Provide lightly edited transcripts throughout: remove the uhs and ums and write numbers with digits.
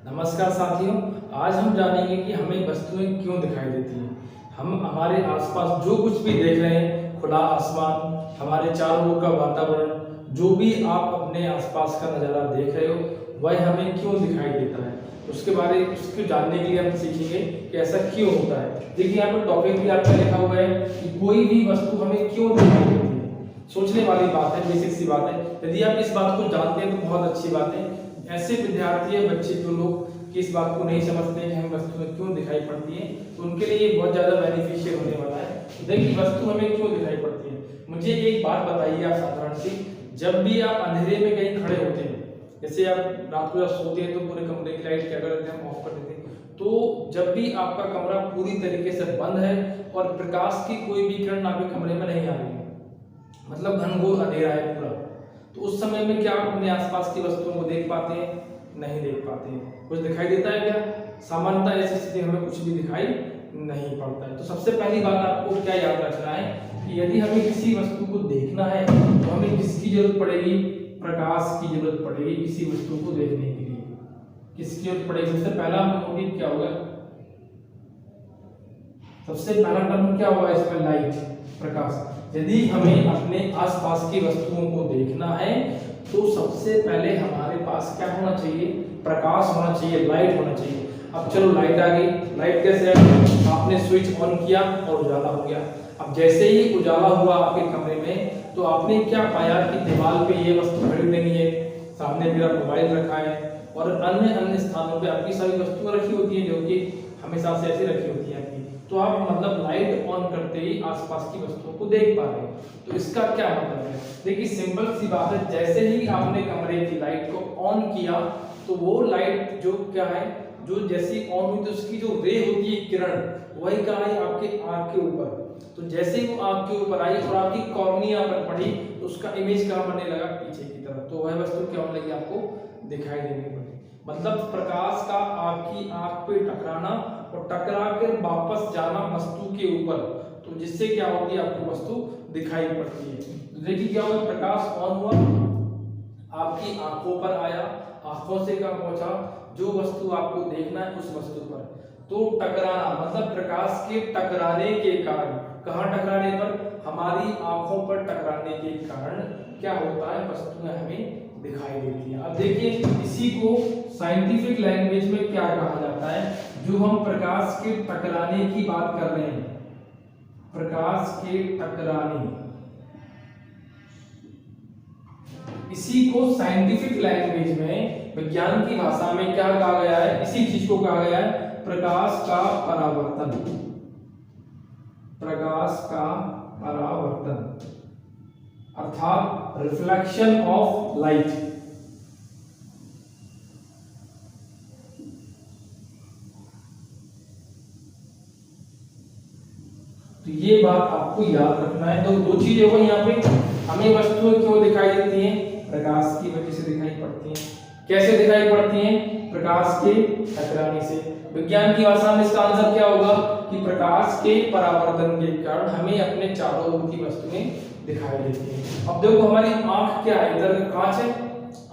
नमस्कार साथियों। आज हम जानेंगे कि हमें वस्तुएं क्यों दिखाई देती हैं। हम हमारे आसपास जो कुछ भी देख रहे हैं, खुला आसमान, हमारे चारों ओर का वातावरण, जो भी आप अपने आसपास का नज़ारा देख रहे हो, वह हमें क्यों दिखाई देता है, उसको जानने के लिए हम सीखेंगे कि ऐसा क्यों होता है। देखिए यहाँ पर टॉपिक भी आपका लिखा हुआ है कि कोई भी वस्तु हमें क्यों दिखाई देती है। सोचने वाली बात है, बेसिक सी बात है। यदि आप इस बात को जानते हैं तो बहुत अच्छी बात है। ऐसे विद्यार्थी है, बच्चे जो लोग कि इस बात को नहीं समझते हैं कि हमें वस्तुएं क्यों दिखाई पड़ती हैं, तो उनके लिए ये बहुत ज़्यादा बेनिफिशियल होने वाला है। देखिए वस्तु हमें क्यों दिखाई पड़ती है। मुझे एक बात बताइए आप साधारण सी, जब भी आप अंधेरे में कहीं खड़े होते हैं, जैसे आप रात को जब सोते हैं तो पूरे कमरे की लाइट क्या कर देते हैं, ऑफ कर देते हैं। तो जब भी आपका कमरा पूरी तरीके से बंद है और प्रकाश की कोई भी किरण आपके कमरे में नहीं आ रही है, मतलब घनघोर अंधेरा है पूरा, तो उस समय में क्या आप अपने आसपास की वस्तुओं को देख पाते हैं? नहीं देख पाते हैं। कुछ दिखाई देता है क्या? सामान्यतः ऐसी स्थिति हमें कुछ भी दिखाई नहीं पड़ता है। तो सबसे पहली बात आपको क्या याद रखना है कि यदि हमें किसी वस्तु को देखना है तो हमें किसकी जरूरत पड़ेगी? प्रकाश की जरूरत पड़ेगी किसी वस्तु को देखने के लिए। किसकी जरूरत पड़ेगी? सबसे पहला मोटिव क्या होगा? सबसे पहला टर्म क्या होगा इसमें? लाइट, प्रकाश। यदि हमें अपने आसपास की वस्तुओं को देखना है तो सबसे पहले हमारे पास क्या होना चाहिए? प्रकाश होना चाहिए, लाइट होना चाहिए। अब चलो लाइट आ गई। लाइट कैसे आई? आपने स्विच ऑन किया और उजाला हो गया। अब जैसे ही उजाला हुआ आपके कमरे में तो आपने क्या पाया कि दीवार पे ये वस्तु खड़ी नहीं है, सामने मेरा मोबाइल रखा है और अन्य अन्य स्थानों पे आपकी सारी वस्तुएं रखी होती हैं जो कि हमेशा से ऐसे रखी होती है आपकी। तो आप मतलब लाइट ऑन करते ही आसपास की वस्तुओं को देख पा रहे हैं। तो इसका क्या मतलब है? देखिए सिंपल सी बात है, जैसे ही आपने कमरे की लाइट को ऑन किया तो वो लाइट जो क्या है, जो जैसी ऑन हुई तो उसकी जो रे होती है, किरण, वही कहाँ आई? आपके आंख के ऊपर। तो जैसे ही वो आंख के ऊपर आई और आपकी कॉर्निया पर पड़ी तो उसका इमेज कहाँ बनने लगा? पीछे की तरफ। तो वह वस्तु क्या होने लगी? आपको दिखाई देने लगी। मतलब प्रकाश का आपकी आंख पे टकराना और टकरा कर वापस जाना वस्तु के ऊपर, तो जिससे क्या होती है? आपको वस्तु दिखाई पड़ती है। तो देखिए क्या हुआ? प्रकाश ऑन हुआ, आपकी आंखों पर आया, आंखों से कहाँ पहुंचा? जो वस्तु आपको देखना है उस वस्तु पर। तो टकराना मतलब प्रकाश के टकराने के कारण, कहाँ टकराने पर? हमारी आंखों पर टकराने के कारण क्या होता है? वस्तुएं हमें दिखाई देती हैं। अब देखिए इसी को साइंटिफिक लैंग्वेज में क्या कहा जाता है? जो हम प्रकाश के टकराने की बात कर रहे हैं, प्रकाश के टकराने, इसी को साइंटिफिक लैंग्वेज में, विज्ञान की भाषा में क्या कहा गया है? इसी चीज को कहा गया है प्रकाश का परावर्तन। प्रकाश का परावर्तन अर्थात रिफ्लेक्शन ऑफ लाइट। तो ये बात आपको याद रखना है। तो दो चीजें हो यहाँ पे, हमें वस्तुएं क्यों दिखाई देती हैं? प्रकाश की वजह से दिखाई पड़ती हैं। कैसे दिखाई पड़ती हैं? प्रकाश के टकराने से। विज्ञान की भाषा में इसका आंसर क्या होगा कि प्रकाश के परावर्तन के कारण हमें अपने चारों ओर की वस्तुएं दिखाई देती हैं। अब देखो हमारी आंख क्या है? इधर कांच है।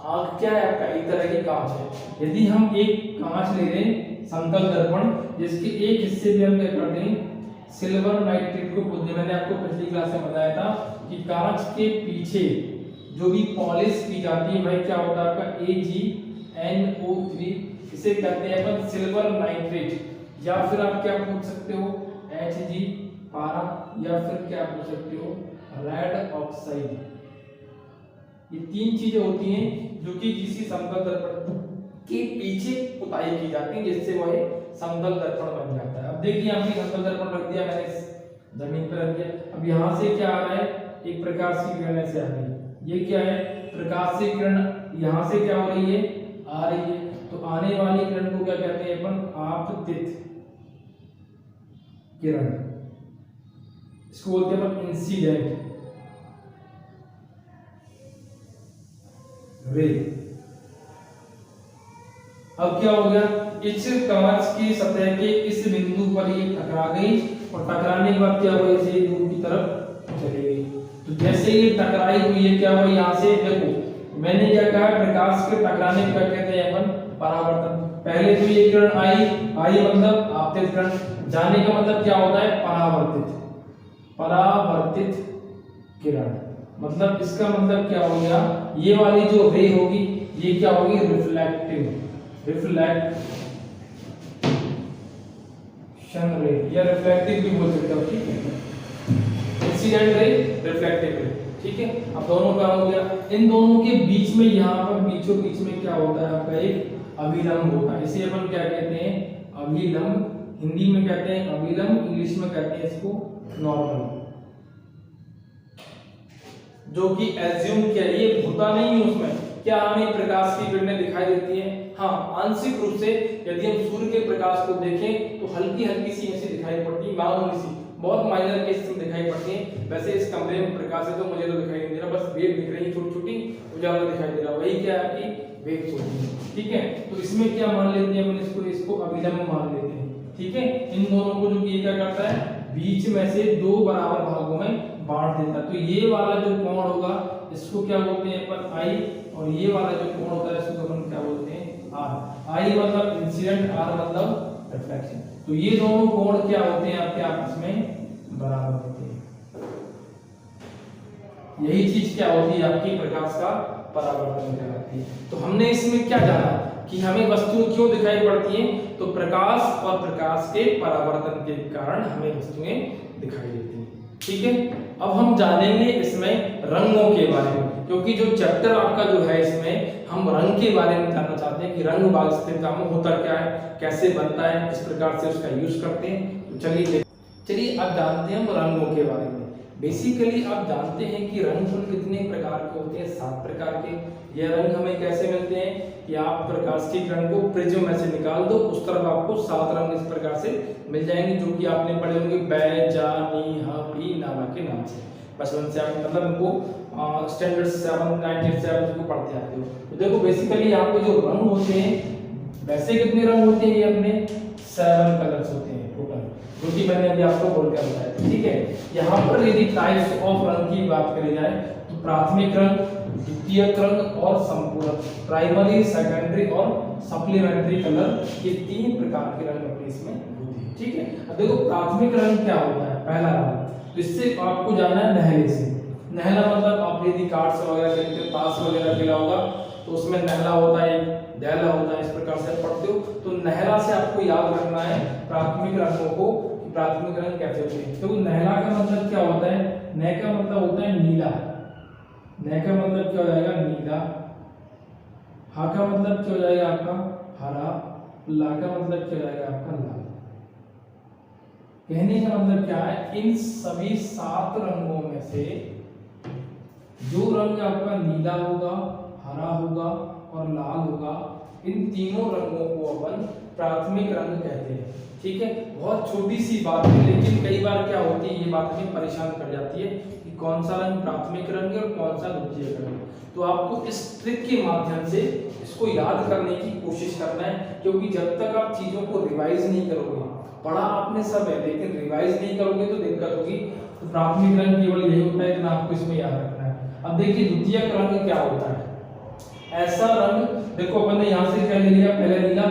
आंख क्या है आपका? एक तरह की कांच है। यदि हम एक कांच ले लें, समतल दर्पण, जिसके एक हिस्से में हम क्या करते हैं? सिल्वर नाइट्रेट को खोदते। मैंने आपको पिछली क्लास में बताया था कि कांच के पीछे जो भी पॉलिश की जाती है वह क्या होता है आपका? AgNO3, इसे कहते हैं अपन सिल्वर नाइट्रेट, या फिर आप क्या पूछ सकते हो? Hg पारा, या फिर क्या पूछ सकते हो? Red oxide. ये तीन चीजें होती हैं जो कि किसी समतल दर्पण के पीछे पुताई की जाती है, जिससे वह समतल दर्पण बन जाता है। अब देखिए हमने समतल दर्पण रख दिया, मैंने जमीन पर रख दिया। अब यहाँ से क्या आ रहा है? एक प्रकाश की किरण ऐसे आ रही है। ये क्या है? प्रकाश से किरण यहाँ से क्या हो रही है? आ रही है। तो आने वाली किरण को क्या कहते हैं अपन? आपतित किरण। इसको बोलते हैं अपन इंसिडेंट रे। अब क्या हो गया? इस कांच की सतह के इस बिंदु पर ये टकरा गई और टकराने के बाद क्या हुआ? इसे दूर की तरफ चली गई। तो जैसे ये टकराई हुई है क्या हुआ? यहाँ से देखो मैंने क्या कहा, प्रकाश के टकराने को क्या कहते हैं अपन, परावर्तन। पहले तो ये किरण आई, मतलब आपतित किरण, जाने का मतलब क्या होता है, परावर्तित किरण। मतलब इसका मतलब क्या हो गया, ये वाली जो रे होगी ये क्या होगी, रिफ्लेक्शन रे या रिफ्लेक्टिव भी बोल सकते हो, ठीक है, इंसिडेंट रे, रिफ्लेक्टिव रे, ठीक है। अब दोनों का हो गया, इन दोनों के बीच में यहाँ पर बीचों बीच में क्या होता है आपका, एक अभिलंब होता है, इसे अपन क्या कहते हैं, अभिलंब। हिंदी में कहते हैं अभिलंब, इंग्लिश में कहते हैं इसको नॉर्मल, जो कि एज्यूम किया, ये होता नहीं है उसमें। क्या हमें प्रकाश की किरणें दिखाई देती हैं, हाँ आंशिक रूप से। यदि हम सूर्य के प्रकाश को देखें तो हल्की हल्की सी ऐसी दिखाई पड़ती है, मामूली सी, बहुत माइनर केस में दिखाई पड़ती है। वैसे इस कमरे में प्रकाश है तो मुझे तो दिखाई नहीं दे रहा, बस वेव दिख रही है, छोटी छोटी उजाला दिखाई दे रहा, वही क्या है आपकी वेव्स होती है, ठीक है। तो इसमें क्या मान लेते हैं अपन, इसको अभिलंब मान लेते हैं, ठीक है। इन दोनों को जो ये क्या करता है, बीच में से दो बराबर भागों में बांट देता है। तो ये वाला जो कोण होगा इसको क्या बोलते हैं अपन, आई, और ये वाला जो कोण होता है इसको अपन क्या बोलते हैं, आर। आई मतलब इंसिडेंट, आर मतलब रिफ्लेक्शन। तो ये दोनों कोण क्या होते हैं आपके आपस में बराबर होते हैं। यही चीज क्या होती है आपकी प्रकाश का परावर्तन कहलाती है। तो हमने इसमें क्या जाना कि हमें वस्तुएं क्यों दिखाई पड़ती हैं, तो प्रकाश और प्रकाश के परावर्तन के कारण हमें वस्तुएं दिखाई देती हैं, ठीक है। अब हम जानेंगे इसमें रंगों के बारे में, क्योंकि जो चैप्टर आपका जो है इसमें हम रंग के बारे में जानना चाहते हैं कि रंग वास्तविकता में होता क्या है, कैसे बनता है, किस प्रकार से उसका यूज करते हैं। तो चलिए अब जानते हैं हम रंगों के बारे में। बेसिकली आप जानते हैं कि रंग कितने प्रकार के होते हैं, 7 प्रकार के। ये रंग हमें कैसे मिलते हैं कि आप प्रकाश की किरण को प्रिज्म में से निकाल दो, उस तरफ आपको 7 रंग इस प्रकार से मिल जाएंगे, जो कि आपने पढ़े होंगे बै, जा, नी, ह, पी, नामा के नाम से। बचपन से आप मतलब इनको स्टैंडर्ड 7, 97 को पढ़ते आते हो। तो देखो बेसिकली यहाँ पे जो रंग होते हैं, वैसे कितने रंग होते हैं, ये अपने 7 कलर्स होते हैं टोटल, जो कि मैंने अभी आपको बोलकर बताया था, ठीक है। यहाँ पर यदि टाइप्स ऑफ रंग की बात करी जाए तो प्राथमिक रंग, द्वितीयक रंग और संपूरक, प्राइमरी, सेकेंडरी और सप्लीमेंट्री कलर, ये 3 प्रकार के रंग अपने इसमें होते हैं, ठीक है। अब देखो प्राथमिक रंग क्या होता है, पहला रंग, तो इससे आपको जाना है नहले से। नहला मतलब आप यदि कार्ड्स वगैरह खेलते हो, ताश वगैरह खेला होगा तो उसमें नहला होता है, दहला होता है, इस प्रकार से पढ़ते हो। तो नहला से आपको याद रखना है प्राथमिक रंगों को, प्राथमिक रंग कैसे होते हैं। तो नहला का मतलब क्या होता है, न का मतलब होता है नीला, न का मतलब क्या हो जाएगा नीला, हा का मतलब क्या हो जाएगा आपका हरा, ला का मतलब क्या हो जाएगा आपका लाल। कहने का मतलब क्या है, इन सभी 7 रंगों में से जो रंग आपका नीला होगा, हरा होगा और लाल होगा, इन तीनों रंगों को अपन प्राथमिक रंग कहते हैं, ठीक है। बहुत छोटी सी बात है, लेकिन कई बार क्या होती है, ये बात हमें परेशान कर जाती है कि कौन सा रंग प्राथमिक रंग है और कौन सा द्वितीयक रंग है। तो आपको इस ट्रिक के माध्यम से इसको याद करने की कोशिश करना है, क्योंकि जब तक आप चीजों को रिवाइज नहीं करोगे, पढ़ा आपने सब है लेकिन रिवाइज नहीं करोगे तो दिक्कत होगी। तो प्राथमिक रंग केवल यही होता है, इतना आपको इसमें याद रखना है। अब देखिए द्वितीयक रंग क्या होता है, ऐसा रंग, देखो अपन ने यहाँ से क्या ले लिया, पहले नीला,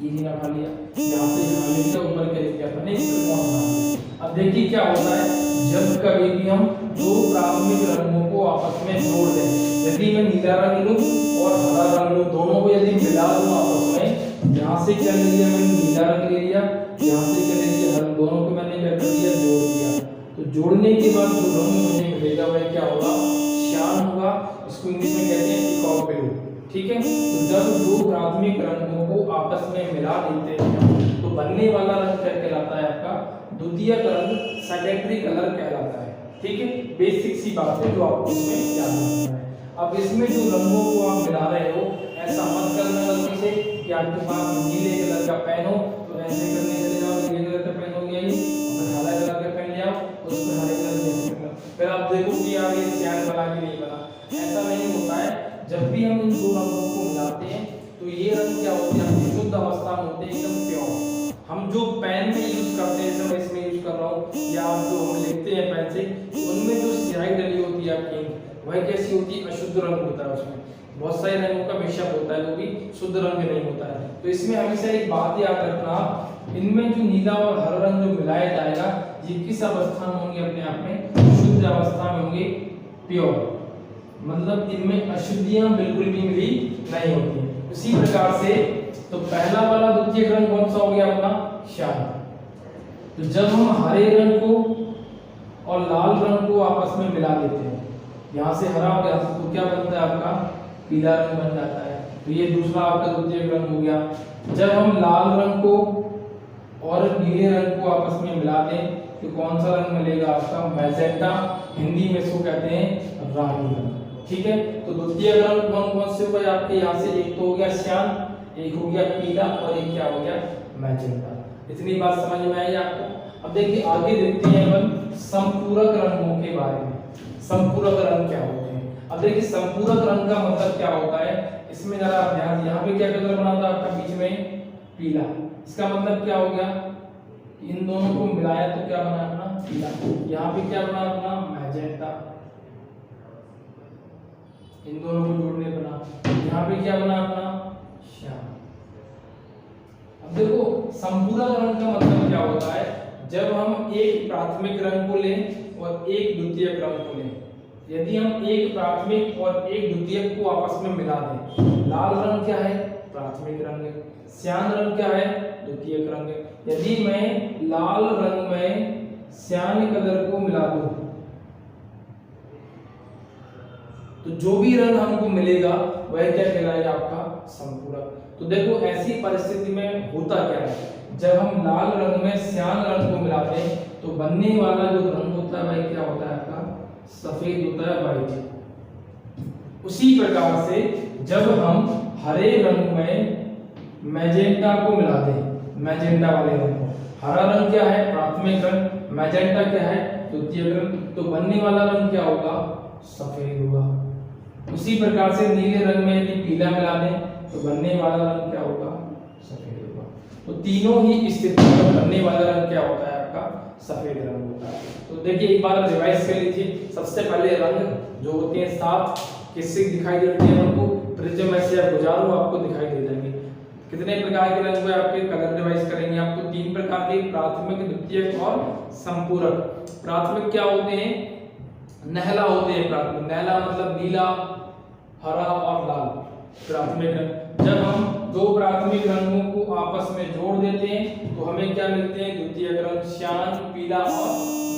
ये नीला खा लिया, यहाँ से ले लिया, ऊपर क्या ले लिया अपन ने, इस त्रिकोण बना लिया। अब देखिए क्या होता है, जब कभी भी हम 2 प्राथमिक रंगों को आपस में जोड़ दें, यदि मैं नीला रंग लूं और हरा रंग लूं, दोनों को यदि मिला दूं आपस में, यहाँ से क्या ले लिया मैंने, नीला रंग ले लिया, यहाँ से क्या ले लिया, हरा, दोनों को मैंने क्या कर दिया, जोड़ दिया। तो जोड़ने के बाद जो रंग मुझे मिलेगा वह क्या होगा, श्यान होगा, इसको इंग्लिश में कहते हैं पीकॉक ब्लू, ठीक है। तो जब 2 प्राथमिक रंगों को आपस में मिला देते हैं तो बनने वाला रंग क्या कहलाता है आपका, द्वितीयक रंग, सेकेंडरी कलर कहलाता है, ठीक है। बेसिक सी बात है जो आपको इसमें याद रखना है। अब इसमें जो रंगों को आप मिला रहे हो, ऐसा मत करना गलती से कि आपके पास नीले कलर का पेन हो तो ऐसे करने चले जाओ, नीले कलर का पेन हो गया ये, और हरा कलर का पेन ले आओ, उस पर हरे कलर से करना, फिर आप देखो कि यार ये श्यान बना कि नहीं बना। ऐसा नहीं होता है। जब भी हम इन 2 रंगों को मिलाते हैं तो ये रंग क्या होते हैं, शुद्ध अवस्था में होते हैं, एकदम प्योर। हम जो पेन में यूज करते हैं, जैसे मैं इसमें यूज कर रहा हूँ, या जो हम लिखते हैं पेन से, उनमें जो स्याही डली होती है आपकी, वह कैसी होती है, अशुद्ध रंग होता है उसमें। बहुत सारे रंगों का मिश्रण होता है, वो भी शुद्ध रंग नहीं होता है। तो इसमें हमेशा एक बात याद रखना, इनमें जो नीला और हरा रंग जो मिलाया जाएगा ये किस अवस्था में होंगे, अपने आप में शुद्ध अवस्था में होंगे, प्योर, मतलब इनमें अशुद्धियां बिल्कुल भी मिली नहीं होती। उसी प्रकार से तो पहला वाला द्वितीयक रंग कौन सा हो गया अपना, श्यान। तो जब हम हरे रंग को और लाल रंग को आपस में मिला देते हैं, यहाँ से हरा हो गया तो क्या बनता है आपका, पीला रंग बन जाता है। तो ये दूसरा आपका द्वितीयक रंग हो गया। जब हम लाल रंग को और नीले रंग को आपस में मिला दें तो कौन सा रंग मिलेगा आपका, मैजेंटा, हिंदी में इसको कहते हैं रानी रंग। ठीक है, तो द्वितीय रंग कौन कौन से हुए आपके, यहाँ से एक तो हो गया श्याम, एक हो गया पीला और एक क्या हो गया, मैजेंटा। इतनी बात समझ में आई आपको। अब देखिए आगे देखते हैं अपन संपूरक रंगों के बारे में। संपूरक रंग क्या होते हैं, अब देखिए संपूरक रंग का मतलब क्या होता है, इसमें जरा ध्यान, यहाँ पे क्या कलर बना था आपका, बीच में पीला, इसका मतलब क्या हो गया, इन दोनों को मिलाया तो क्या बना अपना, पीला। यहाँ पे क्या बना अपना, मैजेंटा, इन दोनों को जोड़ने बना। यहाँ पे क्या बना अपना, श्याम। अब देखो संपूरक रंग का मतलब क्या होता है, जब हम एक प्राथमिक रंग को लें और एक द्वितीयक रंग को लें, यदि हम एक प्राथमिक और एक द्वितीयक को आपस में मिला दें, लाल रंग क्या है, प्राथमिक रंग है, श्याम रंग क्या है, द्वितीयक रंग है। यदि मैं लाल रंग में श्याम कलर को मिला दूं तो जो भी रंग हमको मिलेगा वह क्या कहलाएगा, आपका संपूरक। तो देखो ऐसी परिस्थिति में होता क्या है, जब हम लाल रंग में श्याम रंग को मिलाते हैं तो बनने वाला जो रंग होता है वह क्या होता है, आपका सफेद होता है, व्हाइट। उसी प्रकार से जब हम हरे रंग में मैजेंटा को मिला दें, मैजेंटा वाले रंग को, हरा रंग क्या है, प्राथमिक रंग, मैजेंटा क्या है, द्वितीयक रंग, तो बनने वाला रंग क्या होगा, सफेद होगा। उसी प्रकार से नीले रंग में यदि पीला मिला दें तो बनने वाला रंग क्या होगा, सफेद होगा। तो तीनों ही स्थितियों में बनने वाला रंग क्या होता है, आपका सफेद रंग होता है। तो देखिए एक बार रिवाइज कर लीजिए। सबसे पहले रंग जो होते हैं सात किससे दिखाई देते हैं, हमको प्रिज्म में से गुजारो आपको दिखाई दे जाएंगे। कितने प्रकार के रंग हुए आपके, कलर रिवाइज करेंगे आपको, तीन प्रकार के, प्राथमिक, द्वितीयक और संपूरक। प्राथमिक क्या होते हैं, नहला होते हैं प्राथमिक, नहला मतलब नीला, हरा और लाल प्राथमिक रंग। जब हम दो प्राथमिक रंगों को आपस में जोड़ देते हैं तो हमें क्या मिलते हैं, द्वितीयक रंग, श्याम, पीला और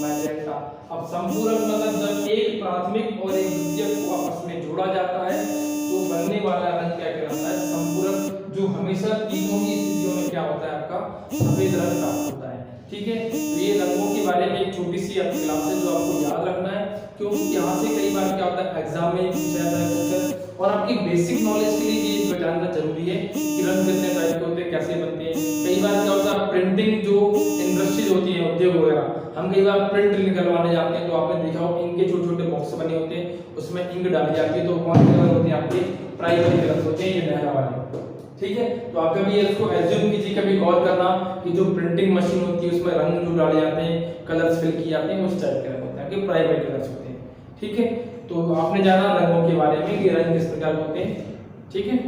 मैजेंटा। अब संपूरक मतलब जब एक प्राथमिक और एक द्वितीयक को आपस में जोड़ा जाता है तो बनने वाला रंग क्या कहलाता है, संपूरक, जो हमेशा तीनों ही स्थितियों में क्या होता है, आपका सफेद रंग प्राप्त होता है। ठीक है, तो ये रंगों के बारे में एक छोटी सी आपकी क्लास है जो आपको याद रखना है, क्योंकि यहाँ से कई बार क्या होता है एग्जाम में पूछा जाता है क्वेश्चन, और आपकी बेसिक नॉलेज के लिए ये जानना जरूरी है कि रंग कितने टाइप के होते हैं, कैसे बनते हैं। कई बार क्या होता है प्रिंटिंग जो इंडस्ट्रीज होती है, उद्योग वगैरह, हम कई बार प्रिंट निकलवाने जाते हैं तो आपने देखा हो इनके छोटे छोटे बॉक्स बने होते हैं, उसमें इंक डाली जाती है, तो कौन से कलर होते हैं आपके, प्राइमरी कलर होते हैं, ये नहरा वाले। ठीक है, तो आप कभी इसको एज्यूम कीजिए, कभी गौर करना कि जो प्रिंटिंग मशीन होती है उसमें रंग जो डाले जाते हैं, कलर्स फिल किए जाते हैं, उस टाइप के रंग होते हैं कि प्राइमरी कलर्स होते हैं। ठीक है, तो आपने जाना रंगों के बारे में कि रंग किस प्रकार होते हैं। ठीक है।